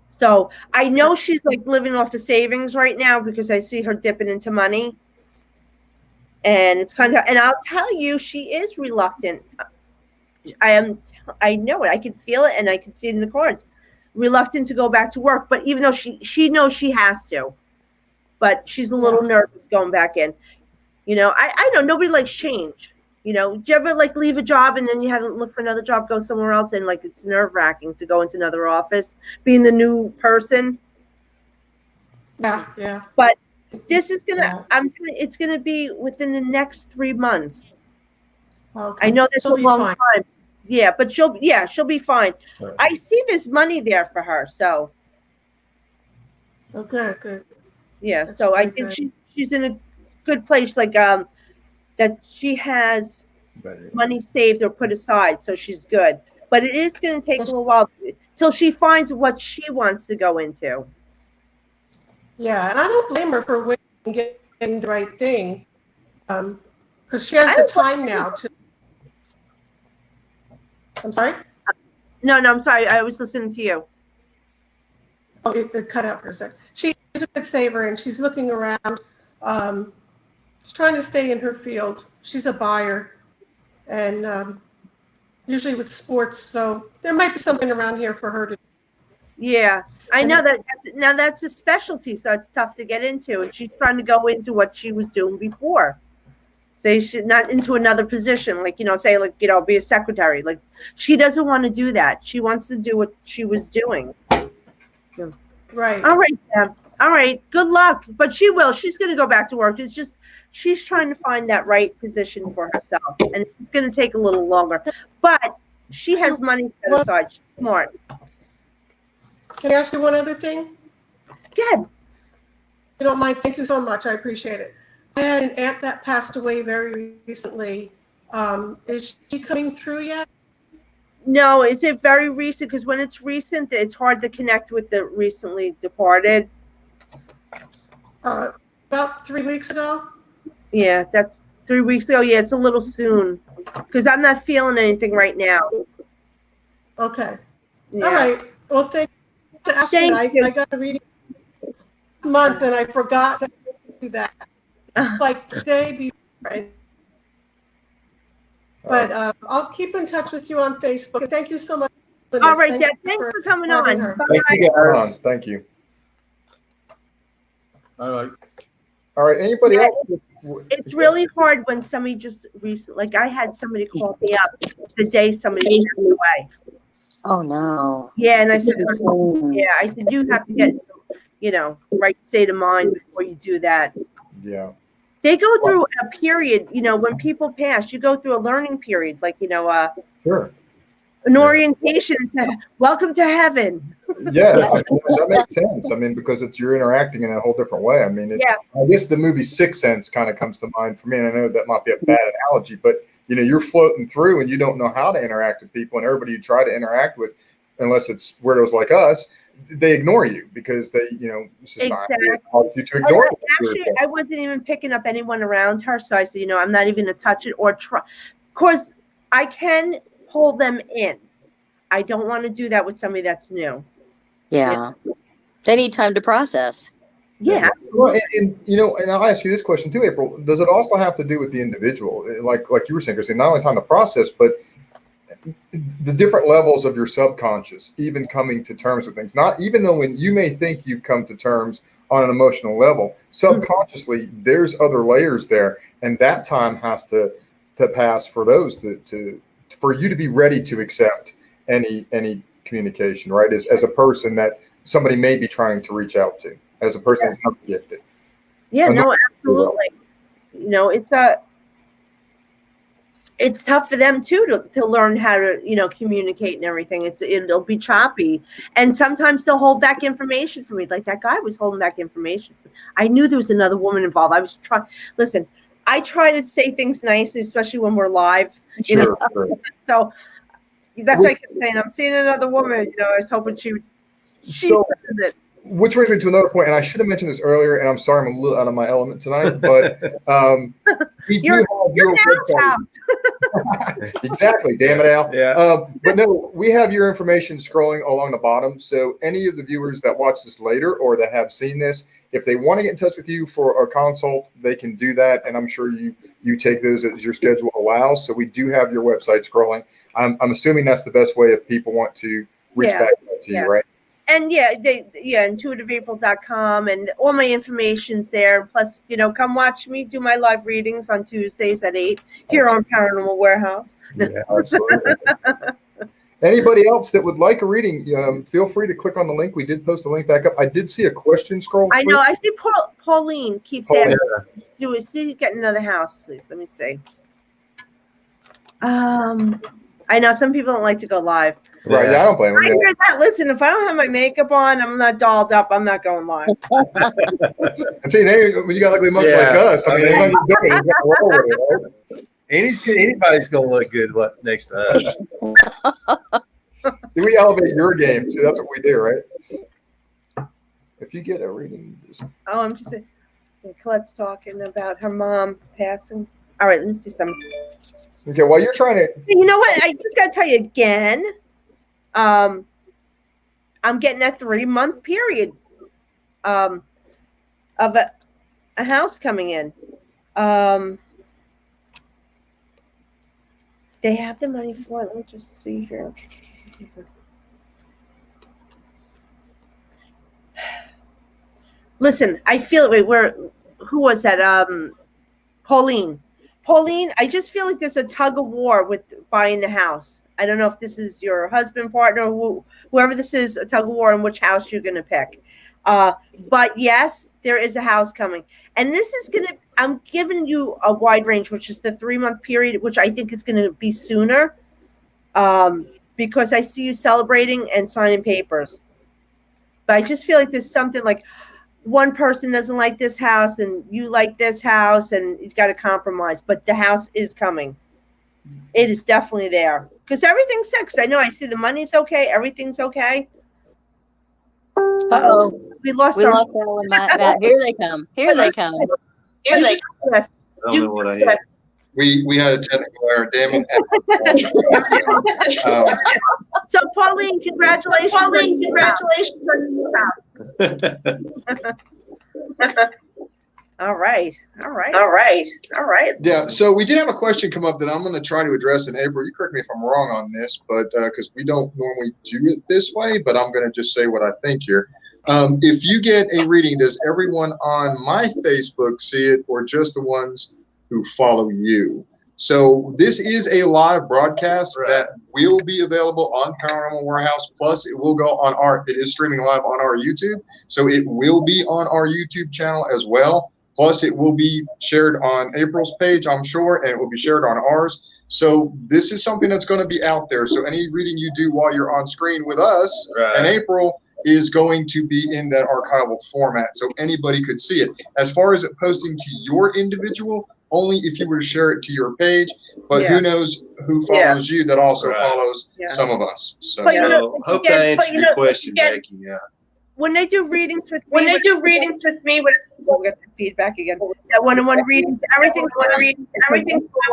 So I know she's like living off of savings right now because I see her dipping into money. And it's kind of, and I'll tell you, she is reluctant. I know it. I can feel it, and I can see it in the cards. Reluctant to go back to work, but even though she knows she has to, but she's a little nervous going back in. You know, I know nobody likes change. You know, do you ever like leave a job and then you had to look for another job, go somewhere else, and like it's nerve-wracking to go into another office, being the new person. Yeah. But this is it's gonna be within the next 3 months. Okay. I know that's a long time. Yeah, but she'll be fine. Right. I see there's money there for her, so Good. yeah. That's so I very think she's in a good place, like that she has money saved or put aside, so she's good. But it is going to take a little while till she finds what she wants to go into. Yeah, and I don't blame her for waiting and getting the right thing, because she has the time now to. I'm sorry? No, I'm sorry. I was listening to you. Oh, it cut out for a sec. She's a good saver, and she's looking around. She's trying to stay in her field. She's a buyer, and usually with sports, so there might be something around here for her to. Yeah, I know that. That's a specialty, so it's tough to get into. And she's trying to go into what she was doing before. Say she's not into another position, like, say like, be a secretary. Like she doesn't want to do that. She wants to do what she was doing. Right. All right, Deb. All right. Good luck. But she will. She's going to go back to work. It's just she's trying to find that right position for herself, and it's going to take a little longer. But she has money set aside. She's smart. Can I ask you one other thing? Good. You don't mind? Thank you so much. I appreciate it. I had an aunt that passed away very recently. Is she coming through yet? No, is it very recent? Because when it's recent, it's hard to connect with the recently departed. About 3 weeks ago. Yeah, that's 3 weeks ago. Yeah, it's a little soon because I'm not feeling anything right now. Okay. Yeah. All right. Well, thank you to ask me. I got a reading this month and I forgot to do that. like the day before. But I'll keep in touch with you on Facebook. And thank you so much. All right, Deb. Thanks for coming having on. her. Thank you guys. Thank you. All right. All right. Anybody else? It's really hard when somebody just recently, like I had somebody call me up the day somebody passed away. Oh no. Yeah, and I said, I said, you have to get, right state of mind before you do that. Yeah. They go through a period, when people pass, you go through a learning period, like, Sure. an orientation to welcome to heaven. Yeah, that makes sense. I mean, because you're interacting in a whole different way. I mean, I guess the movie Sixth Sense kind of comes to mind for me, and I know that might be a bad analogy, but you're floating through and you don't know how to interact with people, and everybody you try to interact with, unless it's weirdos like us, they ignore you because they, society wants you to ignore them. Actually, I wasn't even picking up anyone around her, so I said, I'm not even going to touch it or try. Of course, I can pull them in. I don't want to do that with somebody that's new. Yeah. They need time to process. Yeah. Well, and I'll ask you this question too, April. Does it also have to do with the individual? Like you were saying, Christine, not only time to process, but the different levels of your subconscious, even coming to terms with things. Not even though when you may think you've come to terms on an emotional level, subconsciously there's other layers there, and that time has to pass for those for you to be ready to accept any communication, right? As a person that somebody may be trying to reach out to, as a person that's not gifted. Yeah, no, absolutely. It's tough for them too to learn how to communicate and everything. It'll be choppy, and sometimes they'll hold back information from me. Like that guy was holding back information. I knew there was another woman involved. I was trying. Listen, I try to say things nicely, especially when we're live. Sure. So that's why I kept saying, I'm seeing another woman. I was hoping she So, does it. which brings me to another point, and I should have mentioned this earlier, and I'm sorry I'm a little out of my element tonight, but we do have your website. Exactly, damn it, Al. Yeah. But no, we have your information scrolling along the bottom. So any of the viewers that watch this later or that have seen this, if they want to get in touch with you for a consult, they can do that. And I'm sure you take those as your schedule allows. So we do have your website scrolling. I'm assuming that's the best way if people want to reach back out to you, right? And intuitiveapril.com, and all my information's there. Plus, come watch me do my live readings on Tuesdays at 8 here on Paranormal Warehouse. Yeah, absolutely. Anybody else that would like a reading, feel free to click on the link. We did post a link back up. I did see a question scroll. I know. I see Pauline keeps asking, get another house, please. Let me see. I know some people don't like to go live. Right, yeah, I don't blame them. I hear that. Listen, if I don't have my makeup on, I'm not dolled up, I'm not going live. And see, when you got ugly mugs like us, I mean, anybody's gonna look good next to us. See, we elevate your game. See, that's what we do, right? If you get a reading. I'm just saying. Colette's talking about her mom passing. All right, let me see something. Okay, while you're trying to. You know what? I just got to tell you again. I'm getting a 3-month period of a house coming in. They have the money for it. Let me just see here. Listen, I feel it. Who was that? Pauline, I just feel like there's a tug of war with buying the house. I don't know if this is your husband, partner, whoever this is, a tug of war on which house you're going to pick. But yes, there is a house coming. And this is I'm giving you a wide range, which is the 3-month period, which I think is going to be sooner because I see you celebrating and signing papers. But I just feel like there's something like one person doesn't like this house and you like this house and you've got to compromise. But the house is coming. It is definitely there. Because everything's set. Because I know I see the money's okay. Everything's okay. Uh-oh. We lost Al and Matt. Here they come. Here they come. I don't know what I had. We had a technical error. Damn it. So, Pauline, congratulations. All right. Yeah, so we did have a question come up that I'm going to try to address in April. You correct me if I'm wrong on this, but because we don't normally do it this way, but I'm going to just say what I think here. If you get a reading, does everyone on my Facebook see it, or just the ones who follow you? So this is a live broadcast that will be available on Paranormal Warehouse. Plus, it will go on it is streaming live on our YouTube. So it will be on our YouTube channel as well. Plus, it will be shared on April's page, I'm sure, and it will be shared on ours. So this is something that's going to be out there. So any reading you do while you're on screen with us and April is going to be in that archival format. So anybody could see it. As far as it posting to your individual, only if you were to share it to your page. But who knows who follows you that also follows some of us. So, hope that answered your question, Becky. Yeah. When they do readings with me, we'll get the feedback again. That one-on-one readings, everything's a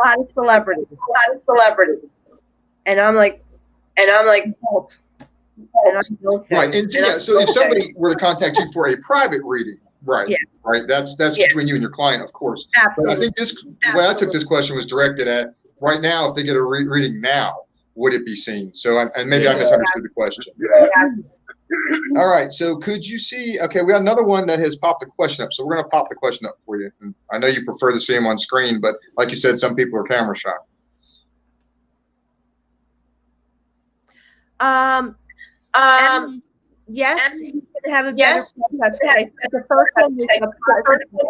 lot of celebrities. And I'm like, and I don't right. And so if somebody were to contact you for a private reading, right? That's between you and your client, of course. Absolutely. But I think the way I took this question was directed at right now. If they get a reading now, would it be seen? So, and maybe I misunderstood the question. All right. So could you see? Okay, we got another one that has popped the question up. So we're going to pop the question up for you. And I know you prefer to see them on screen, but like you said, some people are camera shy. Yes, you can have a better podcast. The first one was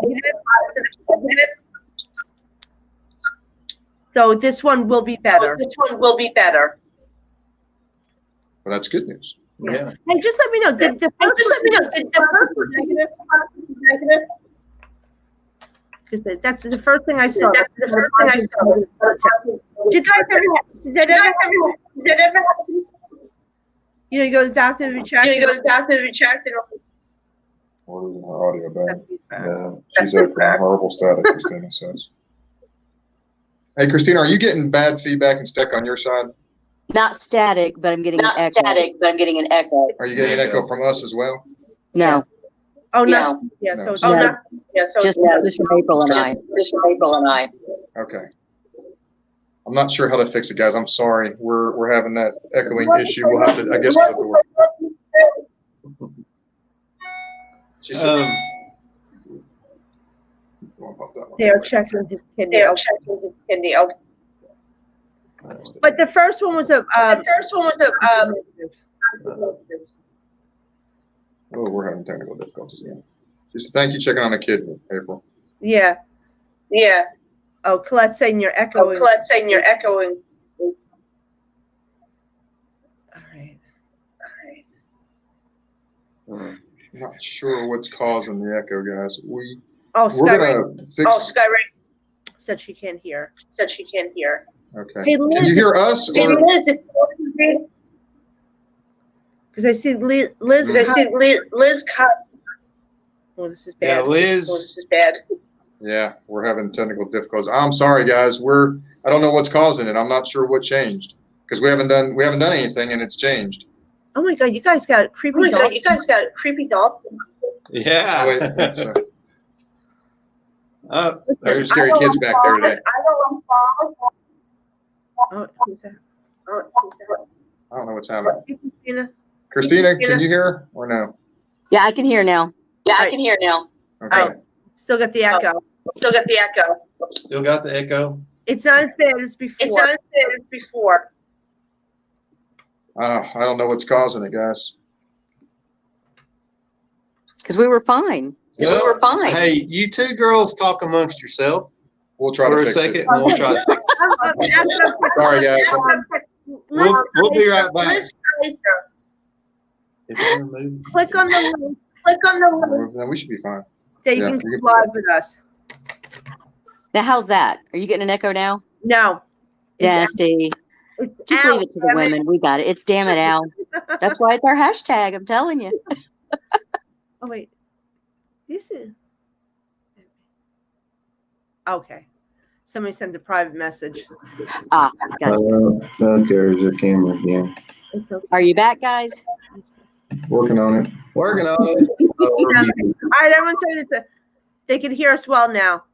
negative. So this one will be better. Well, that's good news. Yeah. Hey, just let me know. Did the first one negative? Because that's the first thing I saw. Did you guys ever? Did that ever happen? You go to the doctor to retract. Or losing her audio back. Yeah, she's at horrible static, Christina says. Hey, Christina, are you getting bad feedback and stuck on your side? Not static, but I'm getting an echo. Are you getting an echo from us as well? No. Oh no. Yeah. No. So Just from April and I. Okay. I'm not sure how to fix it, guys. I'm sorry. We're having that echoing issue. We'll have to. I guess we'll have to work. She said, they are checking his kidney. But the first one was a. Oh, we're having technical difficulties again. She said, "Thank you, checking on the kidney, April." Yeah. Oh, Colette's saying you're echoing. All right. I'm not sure what's causing the echo, guys. We're Skyray gonna fix. said she can't hear. Okay. Hey, Liz, can you hear us? Because I see Liz. Oh, this is bad. Yeah, Liz. Yeah, we're having technical difficulties. I'm sorry, guys. I don't know what's causing it. I'm not sure what changed because we haven't done anything and it's changed. Oh my God, you guys got creepy dog. Yeah. Wait, sorry. There's scary kids back there today. Oh, who's that? I don't know what's happening. Christina. Christina, can you hear or no? Yeah, I can hear now. Okay. Still got the echo. Still got the echo. It's not as bad as before. I don't know what's causing it, guys. Because we were fine. Hey, you two girls talk amongst yourself We'll try for to a fix second, it. and we'll try to fix it. Sorry, guys. We'll be right back. If you remove, Click on the link No, we should be fine. that you Yeah, can we come can- live with us. Now, how's that? Are you getting an echo now? No. Yeah, see. Just leave it to the women. We got it. It's damn it, Al. That's why it's our hashtag. I'm telling you. Oh, wait. This is. Okay. Somebody sent a private message. Ah, gotcha. There's a camera again. It's okay. Are you back, guys? Working on it. Working on it. All right, everyone say it's They can hear us well now.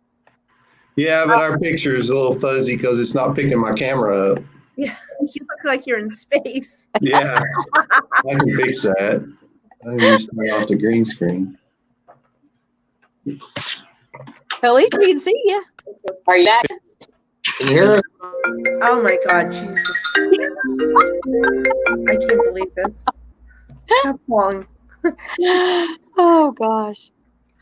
Yeah, but our picture is a little fuzzy because it's not picking my camera up. Yeah, you look like you're in space. Yeah, I can fix that. I can just turn off the green screen. At least we can see you. Are you back? Can you hear us? Oh my God, Jesus! I can't believe this. Stop calling. Oh gosh.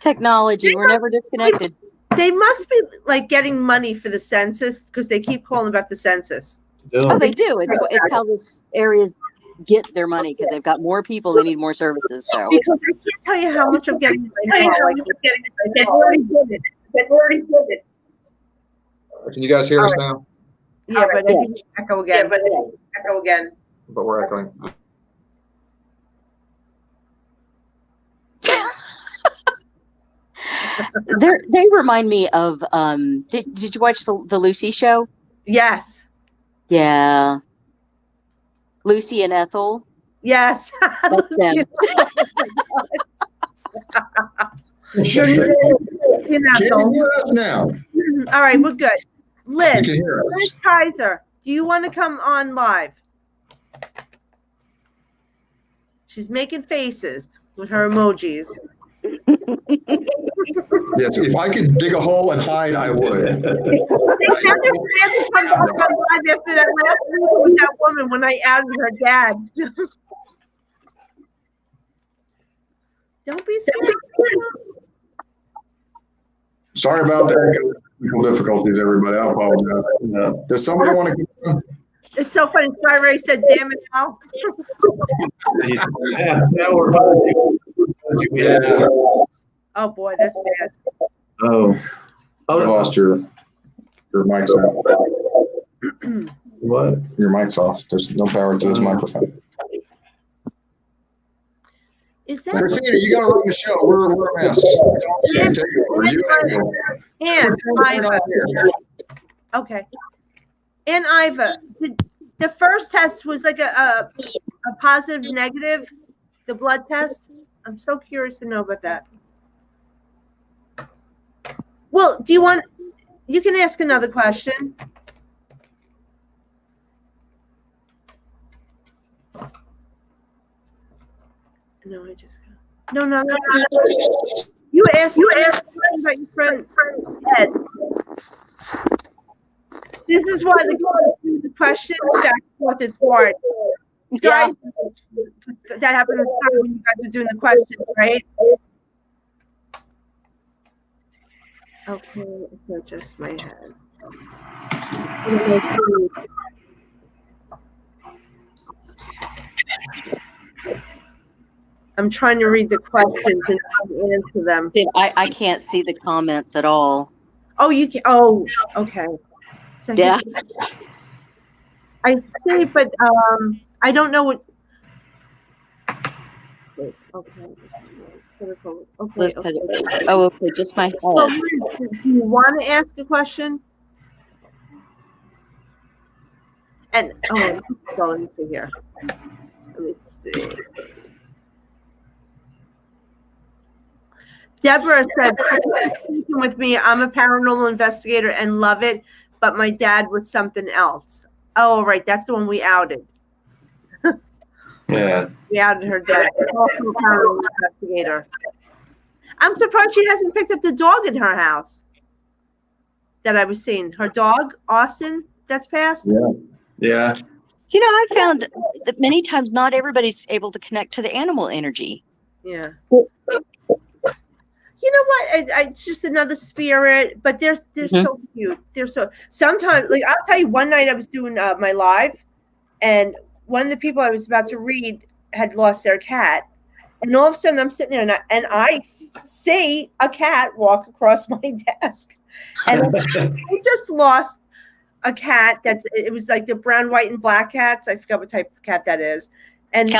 Technology. We're never disconnected. They must be like getting money for the census because they keep calling about the census. Oh, they do. It's how this areas get their money because they've got more people. They need more services. So Because I can't tell you how much I'm getting right now. Like, they already did it. Can you guys hear us now? Yeah, but I think echo again. But we're echoing. they remind me of did you watch the Lucy show? Yes. Yeah. Lucy and Ethel. Yes. That's them. You're Can you hear us now? all right, we're good. Liz, You can hear us. Liz Kaiser, do you want to come on live? She's making faces with her emojis. Yes, if I could dig a hole and hide, I would. They had to come on live after that last meeting with that woman when I outed her dad. Don't be scared. Sorry about the technical difficulties, everybody. I apologize. Does somebody want to come on? It's so funny. Spy Ray said, "Damn it, Al." Now we're fine. Yeah. Oh boy, that's bad. Oh. I lost your mic's out. What? Your mic's off. There's no power to this microphone. Is that Christina, you got to run the show. We're a mess. You take it over. You Iva? Okay. And Iva, the first test was like a positive, negative. The blood test. I'm so curious to know about that. Well, do you want? You can ask another question. No, I just no. You asked about your friend Ed. This is why the question back and forth is hard. Yeah. That happened when you guys were doing the questions, right? Okay, adjust my head. I'm trying to read the questions and answer them. I can't see the comments at all. Oh, you can. Oh, okay. So Yeah. I see, but I don't know what. Okay. Okay. Oh, okay. Just my head. So, Liz, do you want to ask a question? And let me see here. Let me see. Deborah said, "Speaking with me, I'm a paranormal investigator and love it, but my dad was something else." Oh, right, that's the one we outed. Yeah. We outed her dad. Also a paranormal investigator. I'm surprised she hasn't picked up the dog in her house that I was seeing. Her dog, Austin, that's passed. Yeah. Yeah. You know, I found that many times not everybody's able to connect to the animal energy. Yeah. You know what? It's just another spirit, but they're so cute. They're so sometimes like I'll tell you. One night I was doing my live, and one of the people I was about to read had lost their cat, and all of a sudden I'm sitting there and I see a cat walk across my desk, and I just lost a cat. It was like the brown, white, and black cats. I forgot what type of cat that is, and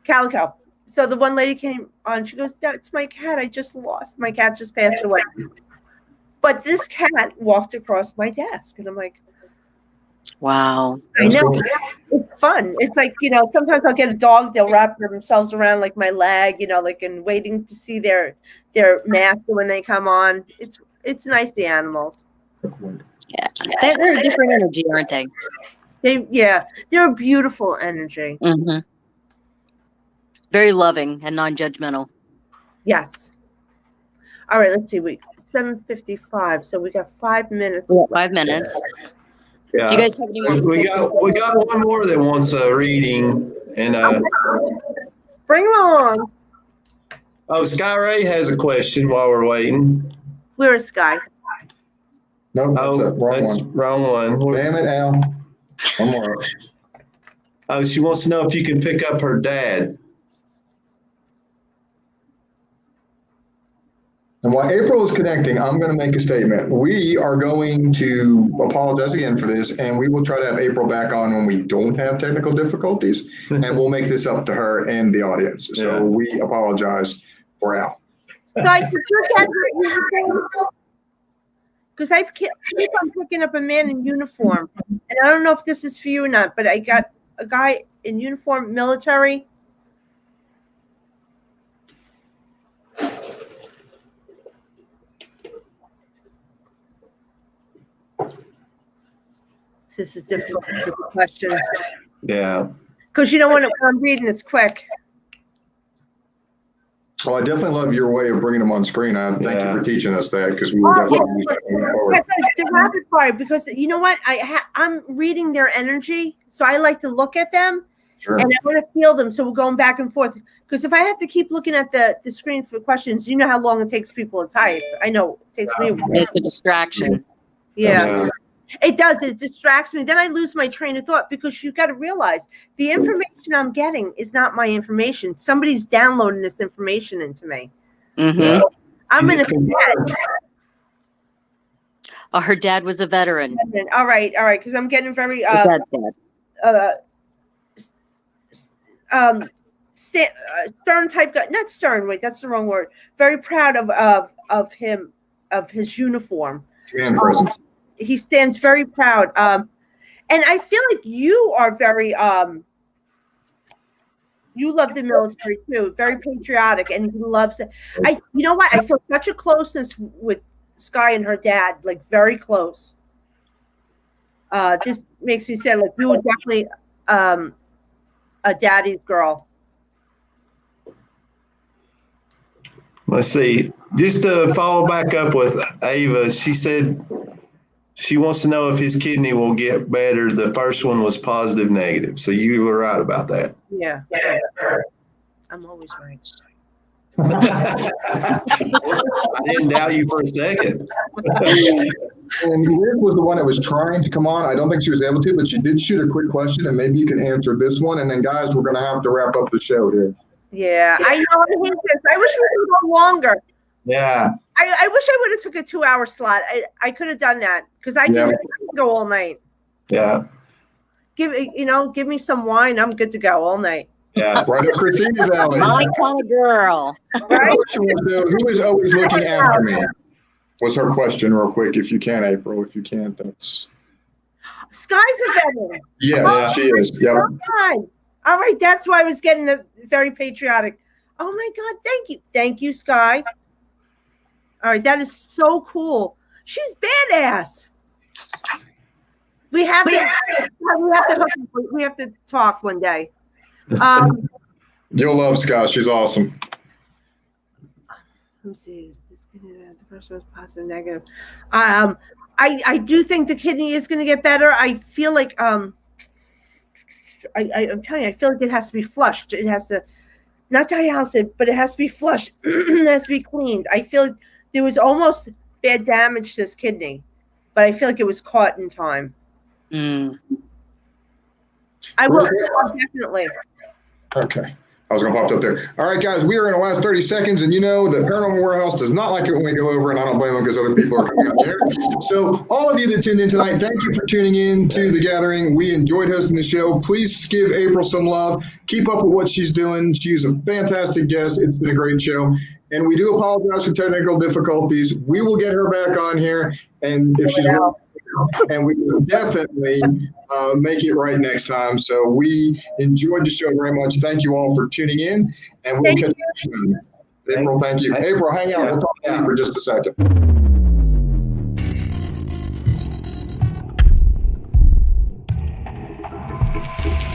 calico. So the one lady came on, she goes, "That's my cat. I just lost. My cat just passed away." But this cat walked across my desk. And I'm like, Wow. I That's know. cool. It's fun. It's like, sometimes I'll get a dog, they'll wrap themselves around like my leg, like and waiting to see their master when they come on. It's nice, the animals. Yeah. They're a different energy, aren't they? They're a beautiful energy. Mm-hmm. Very loving and non-judgmental. Yes. All right, let's see. 7:55, so we got 5 minutes. We got 5 minutes. Yeah. Do you guys have any more? We got one more that wants a reading, and Bring them on. Sky Ray has a question while we're waiting. Where is Sky? No, That's wrong one. Damn it, Al. One more. She wants to know if you can pick up her dad. And while April is connecting, I'm going to make a statement. We are going to apologize again for this, and we will try to have April back on when we don't have technical difficulties, and we'll make this up to her and the audience. So we apologize for Al. Sky, did your dad wear uniform? Because I keep on picking up a man in uniform, and I don't know if this is for you or not, but I got a guy in uniform, military. This is difficult questions. Yeah. Because when I'm reading, it's quick. Well, I definitely love your way of bringing them on screen. I thank you for teaching us that, because we will definitely use that moving forward. The rapid fire, because you know what? I'm reading their energy, so I like to look at them. Sure. And I want to feel them, so we're going back and forth. Because if I have to keep looking at the screen for questions, you know how long it takes people to type. I know it takes me a while. It's a distraction. Yeah. It does. It distracts me. Then I lose my train of thought, because you got to realize the information I'm getting is not my information. Somebody's downloading this information into me. Mm-hmm. So I'm going to. Her dad was a veteran. All right. Because I'm getting very stern type guy. Not stern. Wait, that's the wrong word. Very proud of him, of his uniform. Command presence. He stands very proud. And I feel like you are very, you love the military too, very patriotic, and he loves it. You know what? I feel such a closeness with Sky and her dad, like very close. This makes me say, like, you were definitely a daddy's girl. Let's see. Just to follow back up with Ava, she said she wants to know if his kidney will get better. The first one was positive, negative. So you were right about that. Yeah. I'm always right. I didn't doubt you for a second. And Liz was the one that was trying to come on. I don't think she was able to, but she did shoot a quick question, and maybe you can answer this one. And then, guys, we're going to have to wrap up the show here. Yeah, I know. I hate this. I wish we could go longer. Yeah. I wish I would have took a 2-hour slot. I could have done that, because I can go all night. Yeah. Give me some wine. I'm good to go all night. Yeah. Right up Christina's alley. My kind of girl. Right? Who is always looking after me? Was her question, real quick, if you can, April. If you can't, that's. Sky's a veteran. Yes, she is. Yep. All right, that's why I was getting the very patriotic. Oh my God, thank you, Sky. All right, that is so cool. She's badass. We have to talk one day. You'll love Sky. She's awesome. Let me see. The first one was positive, negative. I do think the kidney is going to get better. I feel like I'm telling you, I feel like it has to be flushed. It has to, not dialysis, but it has to be flushed. It has to be cleaned. I feel like there was almost bad damage to this kidney, but I feel like it was caught in time. I will definitely. Okay. I was going to pop up there. All right, guys, we are in the last 30 seconds, and the Paranormal Warehouse does not like it when we go over, and I don't blame them because other people are coming out there. So all of you that tuned in tonight, thank you for tuning in to The Gathering. We enjoyed hosting the show. Please give April some love. Keep up with what she's doing. She's a fantastic guest. It's been a great show. And we do apologize for technical difficulties. We will get her back on here, and if she's willing to and we will definitely make it right next time. So we enjoyed the show very much. Thank you all for tuning in, and we'll Thank catch you soon. April, thank you. April, hang on. We'll talk to you for just a second.